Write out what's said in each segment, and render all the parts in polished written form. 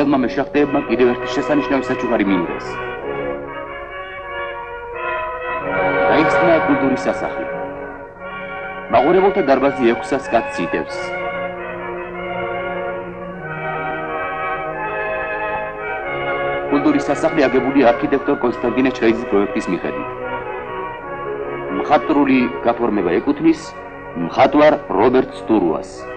გულელმა მეშახტეებმა კიდევ ერთი შესანიშნავი საჩუქარი მიიღეს. გაიხსნა კულტურის სასახლე. მაყურებელთა დარბაზი 600 კაცს იტევს. კულტურის სასახლე აგებულია არქიტექტორ კონსტანტინე ჩხეიძის პროექტის მიხედვით. მხატვრული გაფორმება ეკუთვნის მხატვარ რობერტ სტურუას.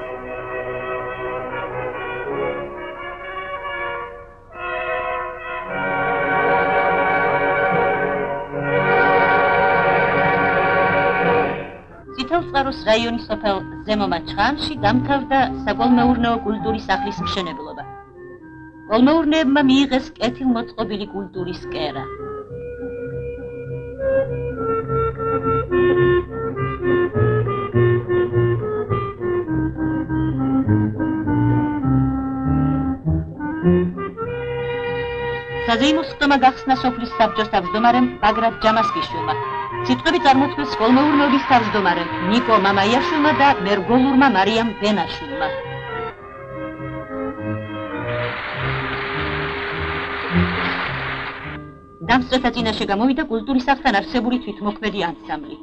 წითელწყაროს რაიონის სოფელ ზემო მაჩხანში დამთავრდა საკოლმეურნეო კულტურის სახლის მშენებლობა. კოლმეურნეებმა მიიღეს კეთილმოწყობილი კულტურის კერა. საზეიმო სხდომა გახსნა სოფლის საბჭოს თავმჯდომარემ ბაგრატ ჯამასკიშვილმა. სიტყვები წარმოთქვეს კოლმეურნეობის თავმჯდომარემ ნიკო მამაიაშვილმა და მერგოლურმა მარიამ ბენაშვილმა. დამსწრეთა წინაშე გამოვიდა კულტურის სახლთან არსებული თვითმოქმედი ანსამბლი.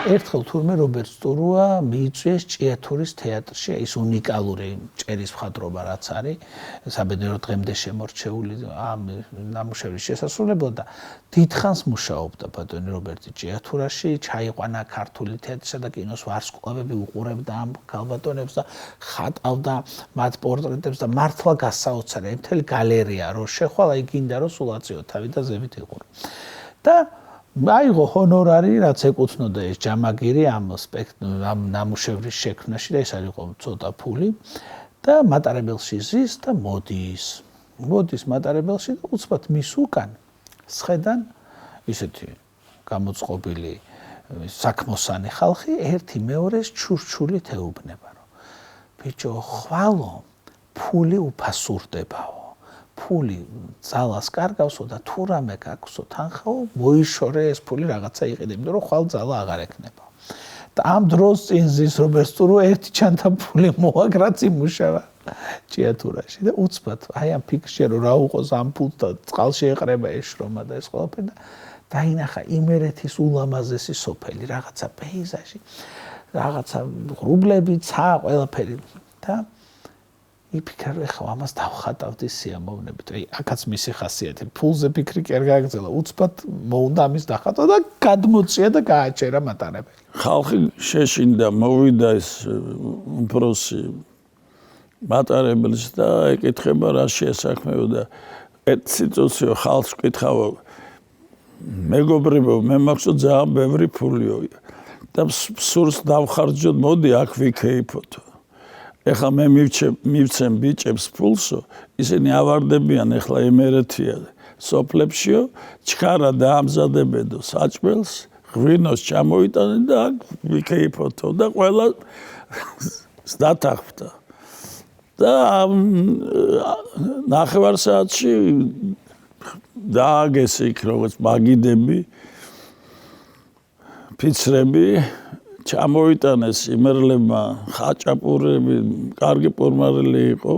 ერთხელ თურმე რობერტ სტურუა მიიწვიეს ჭიათურის თეატრში ის უნიკალური ჭერის მხატვრობა რაც არის საბედნერო დღემდე შემორჩეული ამ ნამუშევრის შესასრულებლად და დიდხანს მუშაობდა ბატონი რობერტი ჭიათურაში ჩაიყვანა ქართული თეატრისა და კინოს ვარსკვლავები უყურებდა ამ ქალბატონებს და ხატავდა მათ პორტრეტებს და მართლა გასაოცარი მთელი გალერეა რო შეხვალა იგინდა რომ სულაციო თავი და ზევით იყურო და აიღო ჰონორარი, რაც ეკუთვნოდა ეს ჯამაგირი ამ ნამუშევრის შექმნაში და ეს არ იყო ცოტა ფული და მატარებელში ზის და მოდის მატარებელში და უცბად მის უკან სხედან ისეთი გამოწყობილი საქმოსანი ხალხი ერთი მეორეს ჩურჩულით ეუბნება რომ ბიჭო ხვალო ფული უფასურდებაო ფული ძალას კარგავსო და თუ რამე გაქვსო თანხაო მოიშორე ეს ფული რაღაცა იყიდე იმიტომ რომ ხვალ ძალა აღარ ექნება და ამ დროს წინ ზის რობერტ სტურუა ერთი ჩანთა ფული მოაგრაც იმუშავა ჭიათურაში და უცბად აი ამ ფიქრში რომ რა უყოს ამ ფულს და წყალში ეყრება ეს შრომა და ეს ყველაფერი და დაინახა იმერეთის ულამაზესი სოფელი რაღაცა პეიზაჟი რაღაცა ღრუბლები ცა ყველაფერი და იფიქრა რომ ეხლა ამას დავხატავდი სიამოვნებით. აი, აქაც მისი ხასიათი. ფულზე ფიქრი კი არ გააგრძელა. უცბად მოუნდა ამის დახატვა და გადმოწია და გააჭერა მატარებელი. ხალხი შეშინდა, მოვიდა ეს უფროსი მატარებელს და ეკითხება რა შეესაქმეო და სიტუაციო ხალხს ვკითხავ მეგობრებო, მე მაქვს ძალიან ბევრი ფულიო და სურს დავხარჯოთ, მოდი აქ ვიქეიფოთ. ეხლა მე მივცემ ბიჭებს ფულსო, ისინი ავარდებიან ეხლა იმერეთია სოფლებშიო, ჩქარა დაამზადებედო საჭმელს, ღვინოს ჩამოიტანენ და აქ ვიქეიფოთო და ყველა დათანხმდა. და ნახევარსაათში დააგეს იქ როგორც მაგიდები, ფიცრები, ჩამოიტანეს იმერლებმა, ხაჭაპურები, კარგი პორმარელი იყო.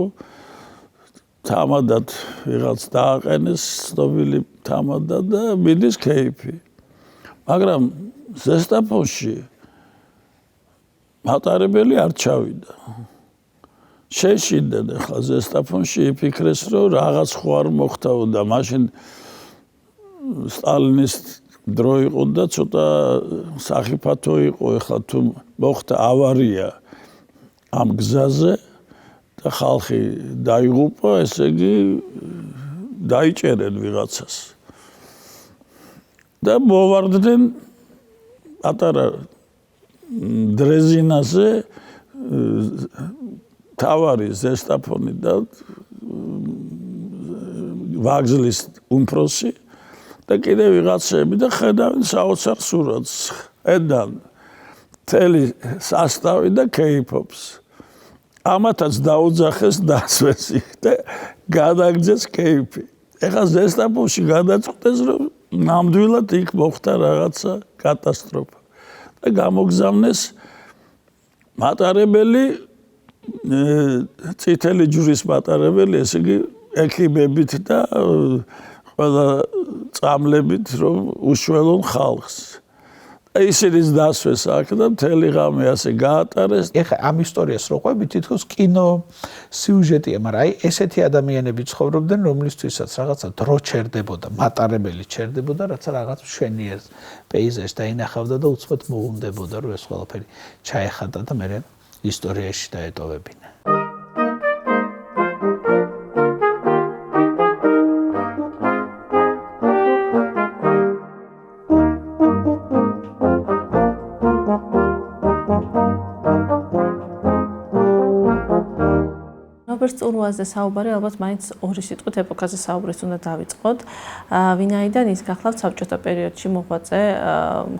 თამადად ვიღაც დააყენეს, ცნობილი თამადად და მიდის ქეიფი. მაგრამ ზესტაფონში მატარებელი არ ჩავიდა. შეშინდნენ ახლა ზესტაფონში იფიქრეს, რომ რაღაც ხო არ მოხდაო და მაშინ სტალინის დრო იყო და ცოტა სახიფათო იყო, ახლა თუ მოხდა ავარია ამ გზაზე და ხალხი დაიღუპა, ესე იგი დაიჭერენ ვიღაცას. და მოვარდნენ პატარა დრეზინაზე თავარი ზესტაფონი და ვაგზლის უმფროსი და კიდე ვიღაცები და ხედავენ საოცარ სურათს. ედან მთელი სასტავი და ქეიფობს. ამათაც დაუძახეს დასვეს იქ და გადაგძეს ქეიფი. ეხლა ზესტაფონში გადაწყვეტეს, რომ ნამდვილად იქ მოხდა რაღაცა კატასტროფა. და გამოგზავნეს მატარებელი, წითელი ჯვრის მატარებელი, ესე იგი ექიმებით და ყველა წამლებით, რომ უშველონ ხალხს. ისინიც დასვეს აქ და მთელი ღამე ასე გაატარეს. ეხლა ამ ისტორიას რო ყვები, თითქოს კინო სიუჟეტია, მაგრამ აი ესეთი ადამიანები ცხოვრობდნენ, რომლისთვისაც რაღაცა დრო ჩერდებოდა, მატარებელი ჩერდებოდა, რაცა რაღაც მშვენიერ პეიზაჟს დაინახავდა და უცბად მოუნდებოდა, რომ ეს ყველაფერი ჩაეხატა და მე ისტორიაში დაეტოვებინა. რობერტ სტურუაზე საუბარი ალბათ მაინც ორი სიტყვით ეპოქაზე საუბრის უნდა დავიწყოთ, ვინაიდან ის გახლავთ საბჭოთა პერიოდში მოღვაწე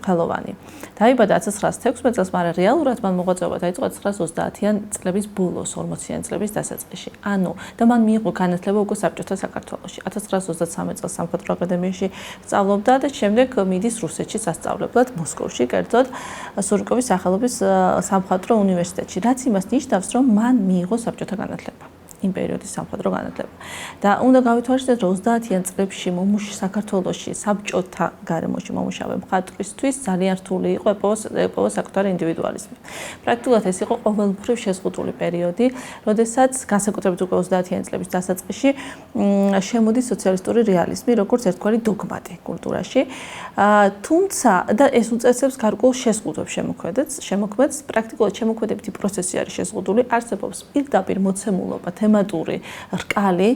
ხელოვანი. დაიბადა 1916 წელს, მაგრამ რეალურად მან მოღვაწეობა დაიწყო 1930-იან წლების ბოლოს, 40-იან წლების დასაწყისში. ანუ და მან მიიღო განათლება უკვე საბჭოთა საქართველოში. 1923 წელს სამხატვრო აკადემიაში სწავლობდა და შემდეგ მიდის რუსეთში სასწავლებლად მოსკოვში, კერძოდ სურიკოვის სახელობის სამხატვრო უნივერსიტეტში, რაც იმას ნიშნავს, რომ მან მიიღო საბჭოთა განათლება. იმ პერიოდის სამხატვრო განათლება. და უნდა გავითვალისწინოთ, რომ 30-იან წლებში საქართველოში საბჭოთა გარემოში მომუშავე მხატვრისთვის ძალიან რთული იყო ეპოვა საკუთარი ინდივიდუალიზმი. პრაქტიკულად ეს იყო ყოველმხრივ შეზღუდული პერიოდი, როდესაც განსაკუთრებით უკვე 30-იან წლების დასაწყისში შემოდის სოციალისტური რეალიზმი, როგორც ერთგვარი დოგმატი კულტურაში. თუმცა და ეს უწესებს გარკვეულ შეზღუდვებს შემოქმედს, პრაქტიკულად შემოქმედებითი პროცესი არის შეზღუდული, არსებობს პირდაპირ მოცემულობა, თემატური რკალი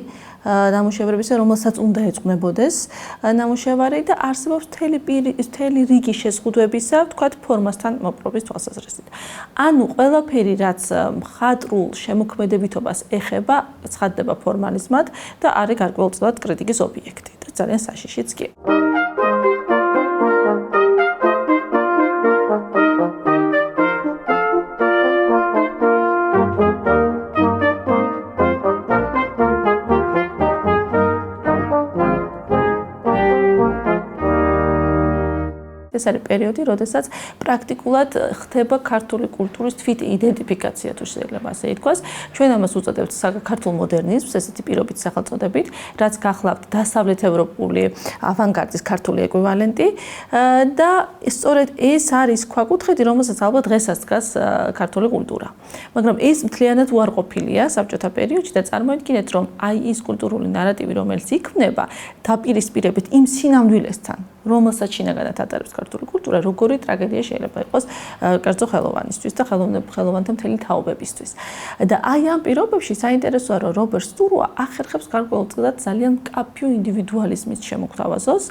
ნამუშევრებისა, რომელსაც უნდა ეწყვნებოდეს ნამუშევარი და არსებობს მთელი რიგი შეზღუდვებისა, ვთქვათ, ფორმასთან მოპყრობის თვალსაზრისით. ანუ ყველაფერი, რაც მხატვრულ შემოქმედებითობას ეხება, ცხადდება ფორმალიზმად და არის გარკვეულწილად კრიტიკის ობიექტი და ძალიან საშიშიც კი. ეს არის პერიოდი, როდესაც პრაქტიკულად ხდება ქართული კულტურის თვით იდენტიფიკაცია, თუ შეიძლება ასე ითქვას. ჩვენ ამას უწოდებთ საქართველოს მოდერნიზმს, ესეთი პირობით სახელწოდებით, რაც გახლავთ დასავლეთ ევროპული ავანგარდის ქართული ეკვივალენტი და სწორედ ეს არის ქვაკუთხედი, რომელსაც ალბათ დღესაც დგას ქართული კულტურა. მაგრამ ეს მთლიანად უარყოფილია საბჭოთა პერიოდში და წარმოიდგინეთ, რომ აი ის კულტურული ნარატივი, რომელიც იქმნება, დაპირისპირებით იმ სინამდვილესთან, რომელსაც შინაგანად ატარებს ქართული კულტურა, როგორი ტრაგედია შეიძლება იყოს კერძო ხელოვანისთვის და ხელოვანთა მთელი თაობებისთვის. და აი ამ პირობებში საინტერესოა, რომ რობერტ სტურუა ახერხებს გარკვეულწილად ძალიან მკაფიო ინდივიდუალიზმის შემოგვთავაზოს.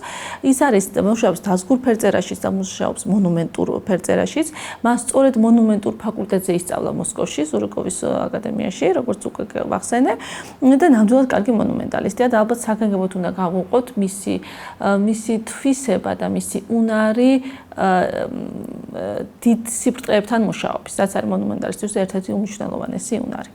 ის არის მუშაობს დაზგურ ფერწერაშიც და მუშაობს მონუმენტურ ფერწერაშიც. მას სწორედ მონუმენტურ ფაკულტეტზე ისწავლა მოსკოვში, სურიკოვის აკადემიაში, როგორც უკვე ვახსენე, და ნამდვილად კარგი მონუმენტალისტია და ალბათ საგანგებოდ უნდა გავუყოთ მისი თვისება და მისი უნარი დიდ სიბრტყეებთან მუშაობის, რაც არის მონუმენტალისტების ერთ-ერთი უმნიშვნელოვანესი უნარი.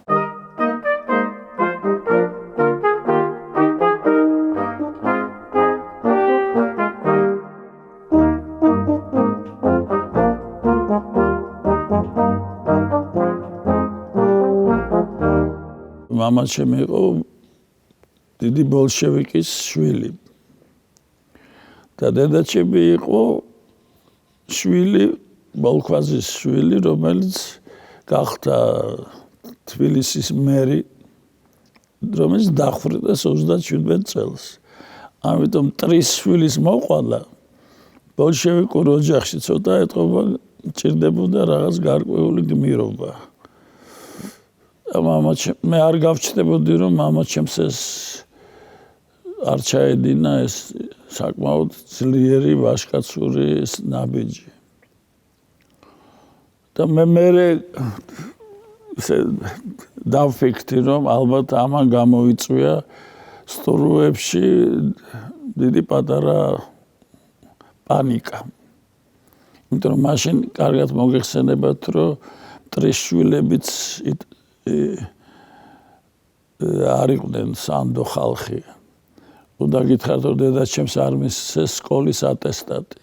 მამაჩემი იყო დიდი ბოლშევიკის შვილი. და დედაჩემი იყო შვილი, ბოლქვაზის შვილი, რომელიც გახდა თბილისის მერი, რომელიც დახვრიტეს 37 წელს. ამიტომ ტრის შვილის მოყვალა ბოლშევიკურ ოჯახში ცოტა ეტყობა ჭირდებოდა რაღაც გარკვეული გმირობა. მე არ გავჩნდებოდი, რომ მამაჩემს ეს არ ჩაედინა ეს საკმაოდ ძლიერი ვაჟკაცური ნაბიჯი. და მე დავფიქრდი, რომ ალბათ ამან გამოიწვია სტურუებში დიდი პატარა პანიკა. იმიტომ რომ მაშინ კარგად მოგეხსენებათ, რომ ტრიშვილებიც არ იყვნენ სანდო ხალხი. უნდა გითხრათ, რომ დედაჩემს არ მისცეს სკოლის ატესტატი.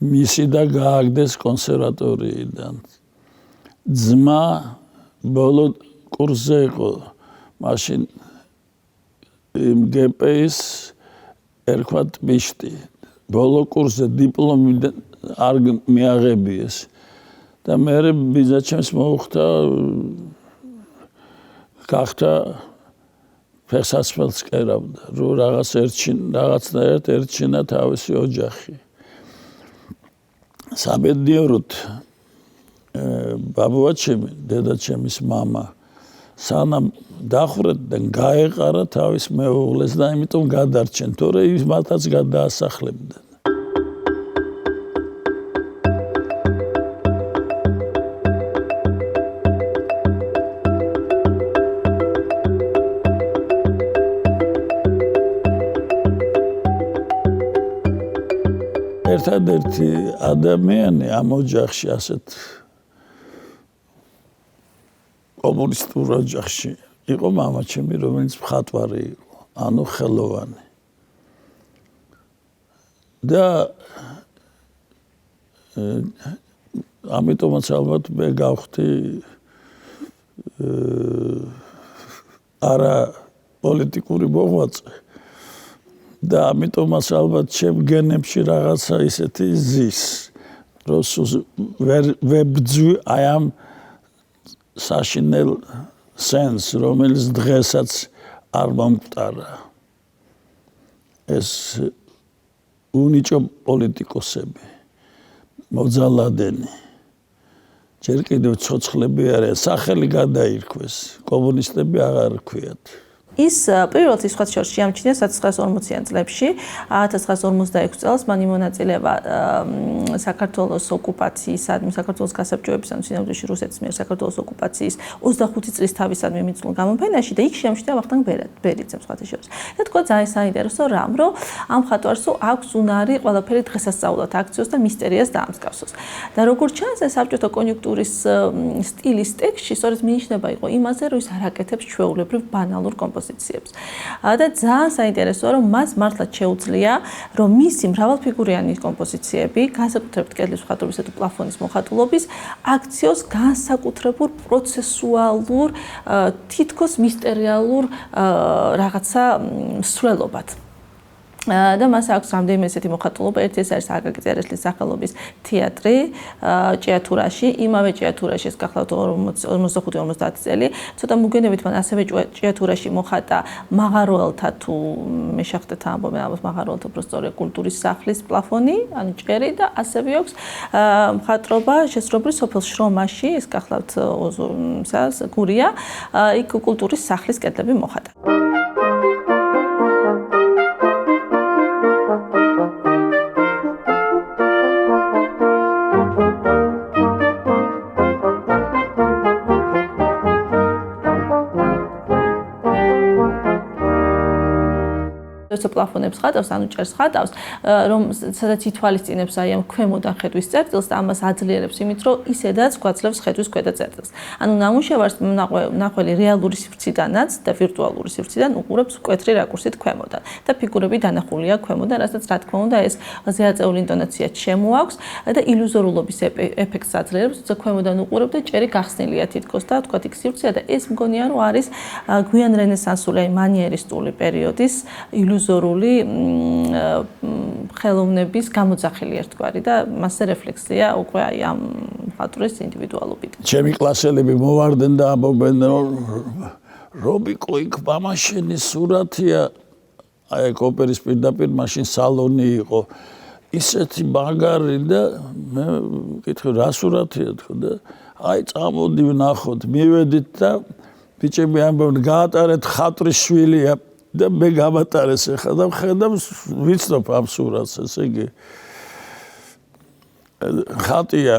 მისი და გააგდეს კონსერვატორიიდან. ძმა ბოლო კურსზე იყო მაშინ MGP-ის ერქვათ მიშტი. ბოლო კურსზე დიპლომი არ მიაღებიეს. და მე ბიძაჩემს მოუხდა გახდა ფეხსაცმელს კერავდა, რომ რაღაცნაირად ერჩინა თავისი ოჯახი. საბედნიეროდ ბაბუაჩემი, დედაჩემის მამა, სანამ დახვრეტდნენ, გაეყარა თავის მეუღლეს და იმიტომ გადარჩენ, თორე ის მათაც გადაასახლებდნენ. ერთადერთი ადამიანი ამ ოჯახში ასეთ კომუნისტურ ოჯახში იყო მამაჩემი, რომელიც მხატვარი იყო, ანუ ხელოვანი. და ამიტომაც ალბათ მე გავხდი არა პოლიტიკური მოღვაწე. და ამიტომაც ალბათ ჩემ გენებში რაღაცა ისეთი ზის, რომ ვებძვი აი ამ საშინელ სენს, რომელიც დღესაც არ მომკვდარა. ეს უნიჭო პოლიტიკოსები, მოძალადენი, ჯერ კიდევ ცოცხლები არიან, სახელი გადაირქვეს, კომუნისტები აღარ ქვიათ. ის პირველად სიცხეს შორს შეამჩნია 1940-იან წლებში. 1956 წელს მან იმონაწილევა საქართველოს ოკუპაციისადმი, საქართველოს გასაბჭოების ანუ სინამდვილეში რუსეთის მიერ საქართველოს ოკუპაციის 25 წლის თავისადმი მიმწნულ გამოფენაში და იქ შეამჩნია ვახტანგ ბერიძემ სხვათა შორის. და თქვა ძალიან საინტერესო რამ, რომ ამ მხატვარს აქვს უნარი ყველაფერი დღესასწაულად აქციოს და მისტერიას დაამსგავსოს. და როგორც ჩანს, ეს საბჭოთა კონიუნქტურის სტილის ტექსტში სწორედ მინიშნება იყო იმაზე, რომ ის არ აკეთებს ჩვეულებრივ ბანალურ კომპოზიციებს. და ძალიან საინტერესოა, რომ მას მართლაც შეუძლია, რომ მისი მრავალფიგურიანი კომპოზიციები, განსაკუთრებით კედლის მხატვრობისა თუ პლაფონის მოხატულობის, აქციოს განსაკუთრებულ პროცესუალურ, თითქოს მისტერიალურ რაღაცა მსვლელობად. და მას აქვს რამდენიმე ესეთი მოხატულობა. ერთი ეს არის აკაკი წერეთლის სახელობის თეატრი ჭიათურაში. იმავე ჭიათურაში ეს გახლავთ 45-50 წელი. ცოტა მოგვიანებით მან ასევე ჭიათურაში მოხატა მაღაროელთა თუ მე შეხტეთ ამბობენ ალბათ მაღაროელთა უბრალოდ კულტურის სახლის პლაფონი, ანუ ჭერი და ასევე აქვს მხატვრობა შესრულებული სოფელ შრომაში, ეს გახლავთ გურია, იქ კულტურის სახლის კედლები მოხატა. როცა პლაფონებს ხატავს, ანუ ჭერს ხატავს, რომ სადაც ითვალისწინებს აი ამ ქვემოდან ხედვის წერტილს და ამას აძლიერებს იმით, რომ ისედაც გვაძლევს ხედვის ქვედა წერტილს. ანუ ნამუშევარს ნახველი რეალური სივრციდანაც და ვირტუალური სივრციდან უყურებს მკვეთრი რაკურსით ქვემოდან და ფიგურები დანახულია ქვემოდან, რასაც რა თქმა უნდა ეს ზეაწეული ინტონაცია შემოაქვს და ილუზორულობის ეფექტს აძლიერებს, თუმცა ქვემოდან უყურებ და ჭერი გახსნილია თითქოს და თქვათ იქ სივრცეა და ეს მგონია რომ არის გვიან რენესანსული აი მანიერისტული პერიოდის ილუზორული ხელოვნების გამოძახილი ერთგვარი და მასზე რეფლექსია უკვე აი ამ მხატვრის ინდივიდუალობით. ჩემი კლასელები მოვარდნენ და ამბობენ რომ რობიკო იქ მამაშენის სურათია აი ოპერის პირდაპირ მაშინ სალონი იყო ისეთი მაგარი და მე ვკითხე რა სურათია თქო და აი წამოდი ვნახოთ მივედით და ბიჭები ამბობენ გაატარეთ ხატრის შვილია და მე გამატარეს ახლა და ხედავ ვიცნობ ამ სურათს ესე იგი ხატია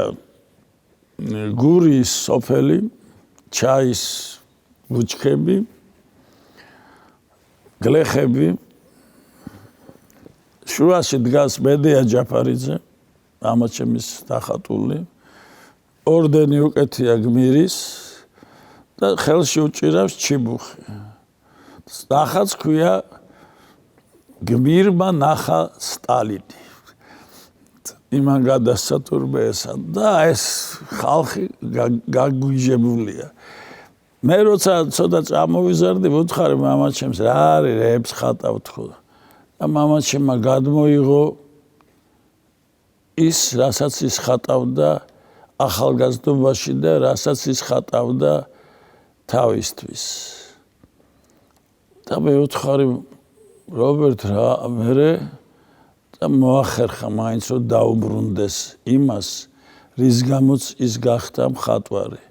გურის სოფელი ჩაის ბუჩქები გლეხები შუაში დგას მედეა ჯაფარიძე ამაჩემის დახატული ორდენი უკეთია გმირის და ხელში უჭირავს ჩიბუხი ნახაც ქვია გმირმა ნახა სტალინი იმან გადასცა თურმეესან და ეს ხალხი გაგვიჟებულია მე როცა ცოტა წამოვიზარდი ვუთხარი მამაჩემს რა არის რებს ხატავ თქო და მამაჩემმა გადმოიღო ის რასაც ის ხატავდა ახალგაზრდობაში და რასაც ის ხატავდა თავისთვის და მე ვუთხარი რობერტ რა მერე და მოახერხა მაინც რომ დაუბრუნდეს იმას რის გამოც ის გახდა მხატვარი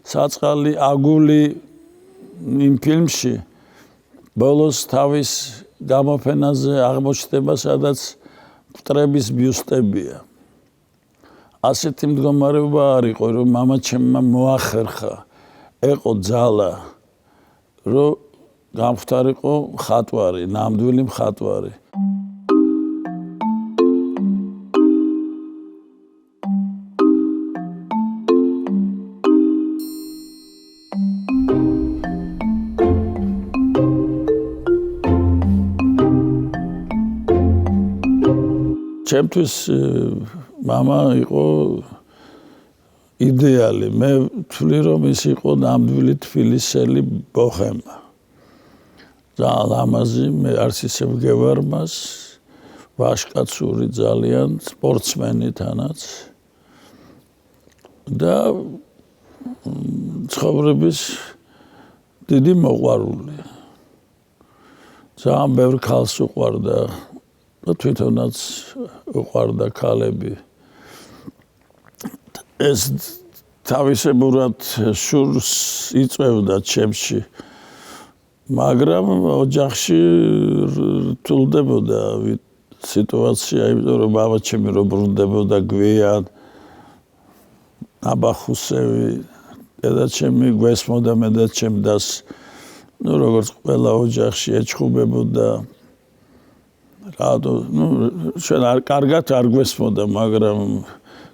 საწყალი აგული იმ ფილმში ბოლოს თავის გამოფენაზე აღმოჩნდება სადაც მტრების ბიუსტებია ასეთი მდგომარეობა არ იყო რომ მამაჩემმა მოახერხა ეყო ძალა რომ გამختارიყო მხატვარი ნამდვილი მხატვარი ჩემთვის мама იყო იდეალი მე ვთვლი რომ ის იყო ნამდვილი თბილისელი ბოჰემა ძალიან ლამაზი მე არც ისე ვგევარ მას ვაშკაცური ძალიან სპორტსმენი თანაც და ცხოვრების დიდი მოყვარული ძალიან ბევრ ქალს უყვარდა და თვითონაც უყვარდა ქალები ეს თავისებურად შურს იწევდა ჩემში მაგრამ ოჯახში რთულდებოდა სიტუაცია იმიტომ რომ მამაჩემი რო ბრუნდებოდა გვიან აბახუსევი დედაჩემი გვესმოდა მე და ჩემ დას ну როგორც ყველა ოჯახში ეჩხუბებოდა რადო ну ჩვენ არ კარგად არ გვესმოდა მაგრამ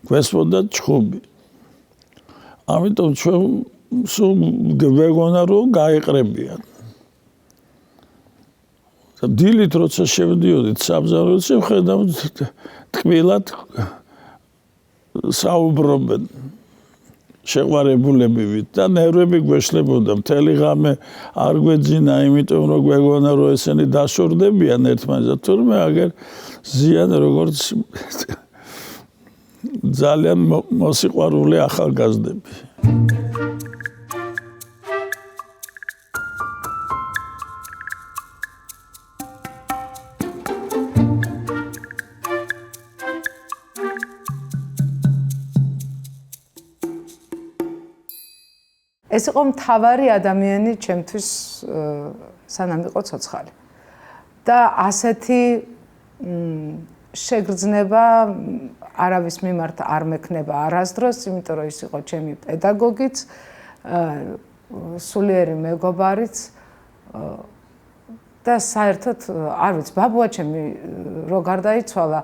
გვესმოდა ჩხუბი ამიტომ ჩვენ სულ გვეგონა რომ გაიყრებიან და დილით როცა შევდიოდით საბზაროზე ვხედავთ თკბილად საუბრობენ შეყვარებულებივით და ნერვები გვეშლებოდა მთელი ღამე არ გვეძინა იმიტომ რომ გვეგონა რომ ესენი დაშორდებიან ერთმანეთს თურმე აგერ ზიან როგორც ძალიან მოსიყვარული ახალგაზრდები ეს იყო მთავარი ადამიანი ჩემთვის სანამ იყო ცოცხალი და ასეთი შეგრძნება არავის მიმართ არ მექნება არასდროს იმიტომ რომ ის იყო ჩემი პედაგოგიც სულიერი მეგობარიც და საერთოდ არ ვიცი, ბაბუა ჩემი რო გარდაიცვალა,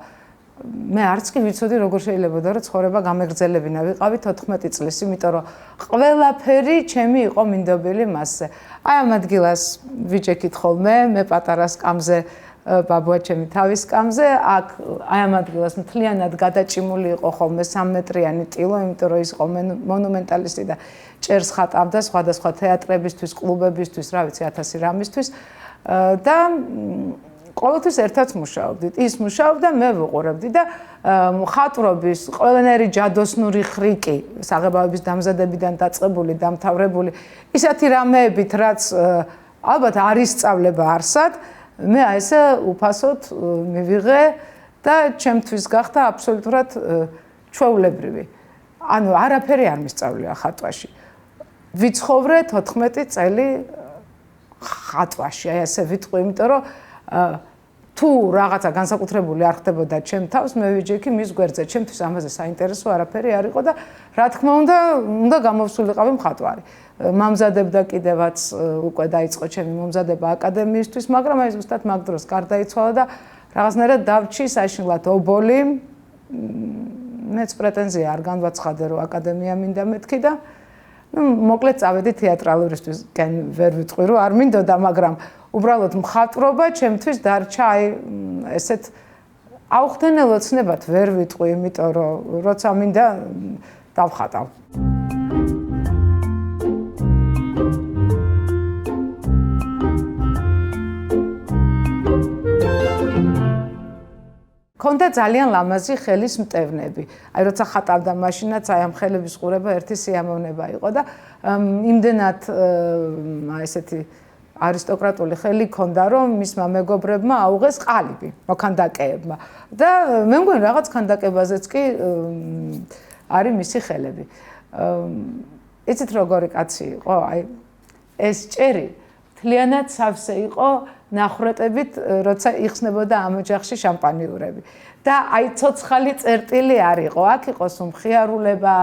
მე არც კი ვიცოდი როგორ შეიძლებოდა რომ ცხოვრება გამეგრძელებინა. ვიყავი 14 წლის, იმიტომ რომ ყველაფერი ჩემი იყო მინდობილი მასზე. აი ამ ადგილას ვიჭექით ხოლმე, მე პატარა სკამზე ბაბუა ჩემი თავის სკამზე, აქ აი ამ ადგილას მთლიანად გადაჭიმული იყო ხოლმე 3 მეტრიანი ტილო, იმიტომ რომ ის იყო მონუმენტალისტი და ჭერს ხატავდა სხვადასხვა თეატრებისთვის, კლუბებისთვის, რა ვიცი, 1000 რამისთვის და ყოველთვის ერთად მუშაობდით. ის მუშაობდა, მე ვუყურებდი და მხატვრობის ყველანაირი ჯადოსნური ხრიკი, საღებავების დამზადებიდან დაწყებული, დამთავრებული, ისეთი რამეებით, რაც ალბათ არ ისწავლება არსად, მე აი ესე უფასოდ მივიღე და ჩემთვის გახდა აბსოლუტურად ჩვეულებრივი. ანუ არაფერი არ მისწავლია ხატვაში. ვიცხოვრე 14 წელი ხატვაში, აი ესე ვიტყვი, იმიტომ რომ თუ რაღაცა განსაკუთრებული არ ხდებოდა ჩემ თავს, მე ვიჯექი მის გვერდზე, ჩემთვის ამაზე საინტერესო არაფერი არ იყო და რა თქმა უნდა გამოვსულიყავი მხატვარი. მამზადებდა კიდევაც უკვე დაიწყო ჩემი მომზადება აკადემიისთვის, მაგრამ აი ზუსტად მაგ დროს გარდაიცვალა და რაღაცნაირად დავჭი საშინლად ობოლი. მეც პრეტენზია არ განვაცხადე, რომ აკადემია მინდა მეთქი და მოკლედ წავედი თეატრალურისთვის, ვერ ვიტყვი, რომ არ მინდოდა, მაგრამ უბრალოდ მხატვრობა ჩემთვის დარჩა აი ესეთ აუხდენელ ოცნებად ვერ ვიტყვი, იმიტომ რომ როცა მინდა დავხატავ. კონდა ძალიან ლამაზი ხელის მტევნები. აი როცა ხატავდა მაშინაც აი ამ ხელების ყურება ერთი სიამოვნება იყო და იმდენად აი ესეთი არისტოკრატული ხელი ქონდა, რომ მისმა მეგობრებმა აუღეს ყალიბი მოქანდაკეებმა და მე მგონი რაღაც ქანდაკებაზეც კი არის მისი ხელები. იცით როგორი კაცი იყო? აი ეს ჭერი მთლიანად სავსე იყო ნახრეტებით, როცა იხსნებოდა ამ ოჯახში შამპანიურები. და აი ცოცხალი წერტილი არ იყო, აქ იყო სუმხიარულება,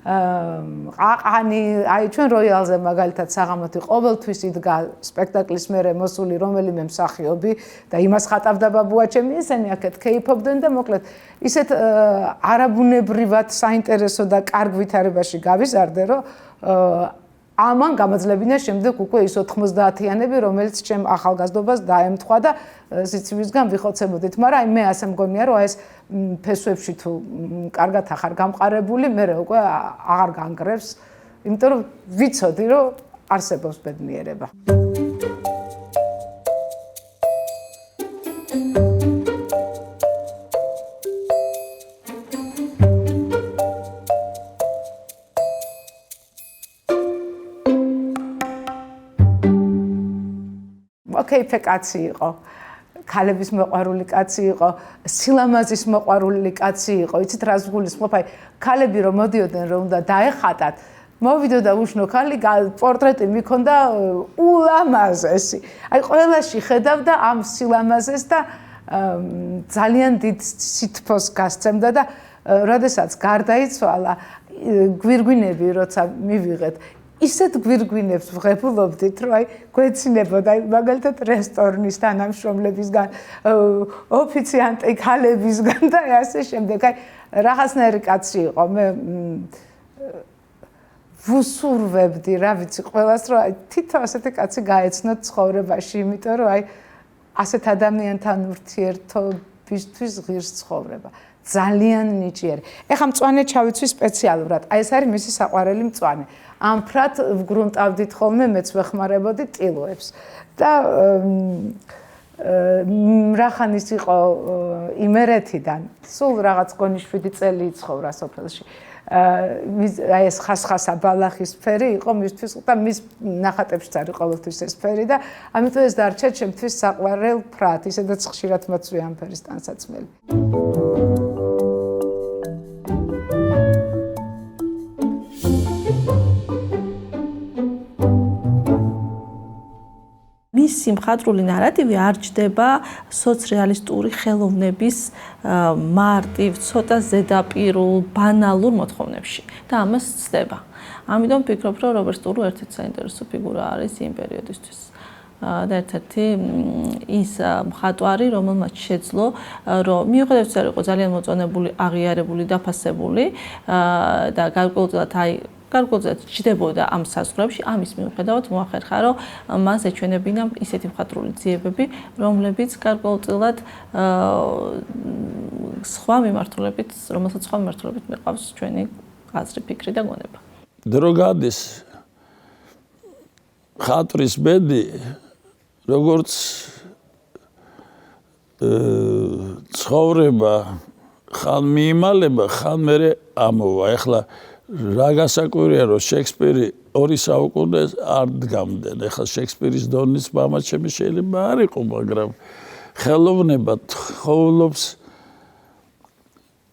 ყაყანი, აი ჩვენ როიალზე მაგალითად საღამოთი ყოველთვის იდგა სპექტაკლის მერე მოსული რომელიმე მსახიობი და იმას ხატავდა ბაბუა ჩემი, ისინი აქეთ ქეიფობდნენ და მოკლედ ისეთ არაბუნებრივად საინტერესო და კარგ ვითარებაში გავიზარდე, რომ ამან გამაძლებინა შემდეგ უკვე ის 90-იანები, რომელიც ჩემ ახალგაზრდობას დაემთხვა და სიცივისგან ვიხოცებოდით, მაგრამ აი მე ასე მგონია, რომ ეს ფესვებში თუ კარგად ახარ გამყარებული, მე უკვე აღარ განგრევს, იმიტომ რომ ვიცოდი, რომ არსებობს ბედნიერება. კეიფე კაცი იყო, ქალების მოყვარული კაცი იყო, სილამაზის მოყვარული კაცი იყო. იცით რა გულისხმობ? აი ქალები რომ მოდიოდნენ რომ უნდა დაეხატათ, მოვიდოდა უშნო ქალი, პორტრეტი მიქონდა ულამაზესი. აი ყველაში ხედავდა ამ სილამაზეს და ძალიან დიდ სითბოს გასცემდა და როდესაც გარდაიცვალა, გვირგვინები როცა მივიღეთ, ისეთ გვირგვინებს ვღებულობდით, რომ აი გვეცინებოდა მაგალითად რესტორნის თანამშრომლებისგან, ოფიციანტი ქალებისგან და ასე შემდეგ. აი რაღაცნაირი კაცი იყო. მე ვუსურვებდი, რა ვიცი, ყველას რომ აი თითო ასეთი კაცი გაეცნოთ ცხოვრებაში, იმიტომ რომ აი ასეთ ადამიანთან ურთიერთობისთვის ღირს ცხოვრება. ძალიან ნიჭიერი. ეხლა მწვანე ჩავიცვი სპეციალურად. აი ეს არის მისი საყვარელი მწვანე. ამფრად ვგრუნტავდით ხოლმე, მეც ვეხმარებოდი ტილოებს. და რახანის იყო იმერეთიდან, სულ რაღაც გონი 7 წელი იცხოვრა სოფელში. აი ეს ხასხასა ბალახის ფერი იყო მისთვის და მის ნახატებშიც არის ყოველთვის ეს ფერი და ამიტომ ეს დარჩა ჩემთვის საყვარელ ფრად, ისედაც ხშირად მოწვია ამ ფერის ტანსაცმელი. მისი მხატვრული ნარატივი არ ჯდება სოციალისტური ხელოვნების მარტივ, ცოტა ზედაპირულ, ბანალურ მოთხოვნებში და ამას ცდება. ამიტომ ვფიქრობ, რომ რობერტ სტურუ ერთ-ერთი საინტერესო ფიგურა არის იმ პერიოდისთვის. და ერთ-ერთი ის მხატვარი, რომელმაც შეძლო, რომ მიუხედავად იმისა, რომ იყო ძალიან მოწონებული, აღიარებული, დაფასებული და გარკვეულწილად ჩნდებოდა ამ საზღვრებში, ამის მიუხედავად მოახერხა, რომ მას ეჩვენებინა ისეთი მხატვრული ძიებები, რომლებიც გარკვეულწილად სხვა მიმართულებით მიყვავს ჩვენი აზრი, ფიქრი და გონება. დრო გადის მხატვრის ბედი როგორც ცხოვრება ხან მიიმალება, ხან მერე ამოვა. ეხლა რა გასაკვირია, რომ შექსპირი 2 საუკუნეს არ დგამდნენ. ეხლა შექსპირის დონის მამაჩემი შეიძლება არ იყო, მაგრამ ხელოვნება თხოვლობს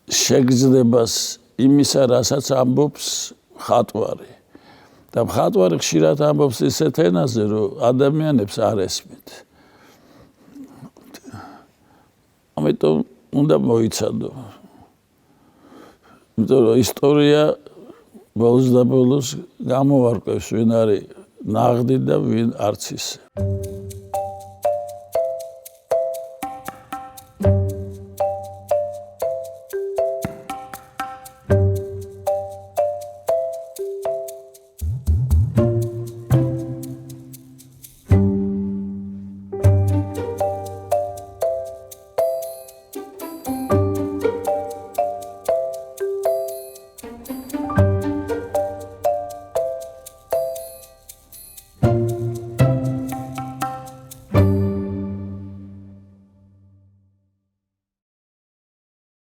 შეგრძნებას იმისა, რასაც ამბობს მხატვარი. და მხატვარი ხშირად ამბობს ისეთ ენაზე, რომ ადამიანებს არ ესმით. ამიტომ უნდა მოიცადო. იმიტომ რომ ისტორია ბოლოს და ბოლოს გამოვარკვევს, ვინ არის ნაღდი და ვინ არც ისე.